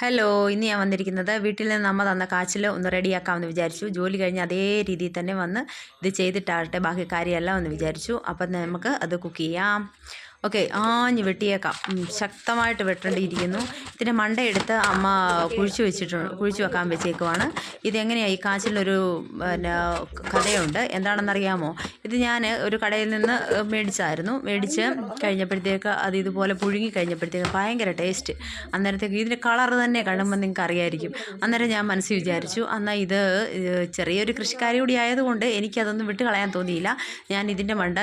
Hello, ഇന്ന് ഞാൻ വന്നിരിക്കുന്നത് വീട്ടിൽ നിന്ന് അമ്മ തന്ന കാച്ചിൽ ഒന്ന് റെഡിയാക്കാമെന്ന് വിചാരിച്ചു. ജോലി കഴിഞ്ഞ് അതേ രീതിയിൽ തന്നെ വന്ന് ഇത് ചെയ്തിട്ടാകട്ടെ ബാക്കി കാര്യമെല്ലാം എന്ന് വിചാരിച്ചു. അപ്പം നമുക്ക് അത് കുക്ക് ചെയ്യാം. ഓക്കെ, ആഞ്ഞ് വെട്ടിയേക്കാം. ശക്തമായിട്ട് വെട്ടേണ്ടിയിരിക്കുന്നു. ഇതിൻ്റെ മണ്ടയെടുത്ത് അമ്മ കുഴിച്ച് വെക്കാൻ വെച്ചേക്കുവാണ്. ഇതെങ്ങനെയാണ് ഈ കാച്ചിലൊരു പിന്നെ കഥയുണ്ട്. എന്താണെന്നറിയാമോ? ഇത് ഞാൻ ഒരു കടയിൽ നിന്ന് മേടിച്ച് കഴിഞ്ഞപ്പോഴത്തേക്ക് അത് ഇതുപോലെ പുഴുങ്ങി കഴിഞ്ഞപ്പോഴത്തേക്ക് ഭയങ്കര ടേസ്റ്റ്. അന്നേരത്തേക്ക് ഇതിൻ്റെ കളർ തന്നെ കാണുമ്പോൾ നിങ്ങൾക്ക് അറിയായിരിക്കും. അന്നേരം ഞാൻ മനസ്സിൽ വിചാരിച്ചു, എന്നാൽ ഇത് ചെറിയൊരു കൃഷിക്കാരി കൂടി ആയതുകൊണ്ട് എനിക്കതൊന്നും വിട്ട് കളയാൻ തോന്നിയില്ല. ഞാൻ ഇതിൻ്റെ മണ്ട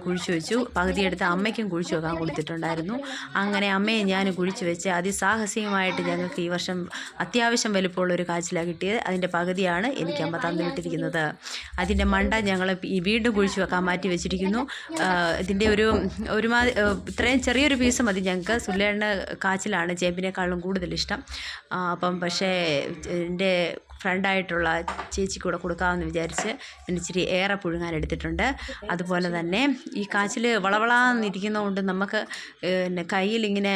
കുഴിച്ച് വെച്ചു. പകുതിയെടുത്ത് അമ്മയ്ക്കും കുഴിച്ച് വെക്കാൻ കൊടുത്തിട്ടുണ്ടായിരുന്നു. അങ്ങനെ അമ്മയെ ഞാൻ കുഴിച്ച് വെച്ച് അതിസാഹസികമായിട്ട് ഞങ്ങൾക്ക് ഈ വർഷം അത്യാവശ്യം വലുപ്പമുള്ളൊരു കാച്ചിലാണ് കിട്ടിയത്. അതിൻ്റെ പകുതിയാണ് എനിക്ക് അമ്മ തന്നു വിട്ടിരിക്കുന്നത്. അതിൻ്റെ മണ്ട ഞങ്ങൾ വീണ്ടും കുഴിച്ച് വെക്കാൻ മാറ്റി വെച്ചിരിക്കുന്നു. ഇതിൻ്റെ ഒരുമാതിരി ഇത്രയും ചെറിയൊരു പീസ് മതി ഞങ്ങൾക്ക്. സുല്ലേണ്ണ കാച്ചിലാണ് ചേമ്പിനേക്കാളും കൂടുതൽ ഇഷ്ടം. അപ്പം പക്ഷേ എൻ്റെ ഫ്രണ്ടായിട്ടുള്ള ചേച്ചിക്ക് കൂടെ കൊടുക്കാമെന്ന് വിചാരിച്ച് ഇച്ചിരി ഏറെ പുഴുങ്ങാൻ എടുത്തിട്ടുണ്ട്. അതുപോലെ തന്നെ ഈ കാച്ചിൽ വളവളാന്നിരിക്കുന്നതുകൊണ്ട് നമുക്ക് പിന്നെ കയ്യിലിങ്ങനെ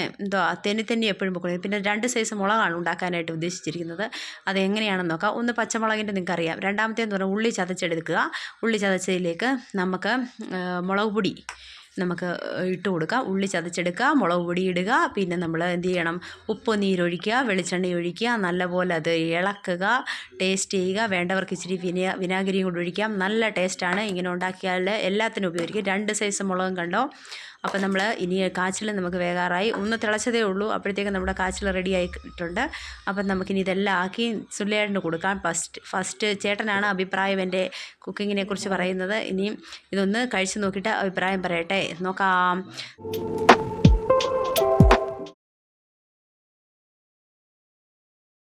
തെന്നി എപ്പോഴും പൊക്കണം. പിന്നെ 2 സൈസ് മുളകാണ് ഉണ്ടാക്കാനായിട്ട് ഉദ്ദേശിച്ചിരിക്കുന്നത്. അതെങ്ങനെയാണെന്ന് നോക്കാം. ഒന്ന് പച്ചമുളകിൻ്റെ നിങ്ങൾക്കറിയാം. രണ്ടാമത്തേന്ന് പറഞ്ഞാൽ ഉള്ളി ചതച്ചെടുക്കുക. ഉള്ളി ചതച്ചതിലേക്ക് നമുക്ക് മുളക് പൊടി നമുക്ക് ഇട്ട് കൊടുക്കുക. ഉള്ളി ചതച്ചെടുക്കുക, മുളക് പൊടി ഇടുക. പിന്നെ നമ്മൾ എന്ത് ചെയ്യണം? ഉപ്പ് നീരൊഴിക്കുക, വെളിച്ചെണ്ണ ഒഴിക്കുക, നല്ലപോലെ അത് ഇളക്കുക, ടേസ്റ്റ് ചെയ്യുക. വേണ്ടവർക്ക് ഇച്ചിരി വിനാഗിരിയും കൂടി ഒഴിക്കാം. നല്ല ടേസ്റ്റാണ്. ഇങ്ങനെ ഉണ്ടാക്കിയാൽ എല്ലാത്തിനും ഉപയോഗിക്കും. 2 സൈസ് മുളകും കണ്ടോ. അപ്പം നമ്മൾ ഇനി കാച്ചിൽ നമുക്ക് വേകാറായി. ഒന്ന് തിളച്ചതേ ഉള്ളൂ. അപ്പോഴത്തേക്കും നമ്മുടെ കാച്ചിൽ റെഡി ആയിട്ടുണ്ട്. അപ്പം നമുക്കിനി ഇതെല്ലാം ആക്കി സുല്ലേട്ടന് കൊടുക്കാം. ഫസ്റ്റ് ചേട്ടനാണ് അഭിപ്രായം എൻ്റെ കുക്കിങ്ങിനെ കുറിച്ച് പറയുന്നത്. ഇനിയും ഇതൊന്ന് കഴിച്ച് നോക്കിയിട്ട് അഭിപ്രായം പറയട്ടെ. നോക്കാം.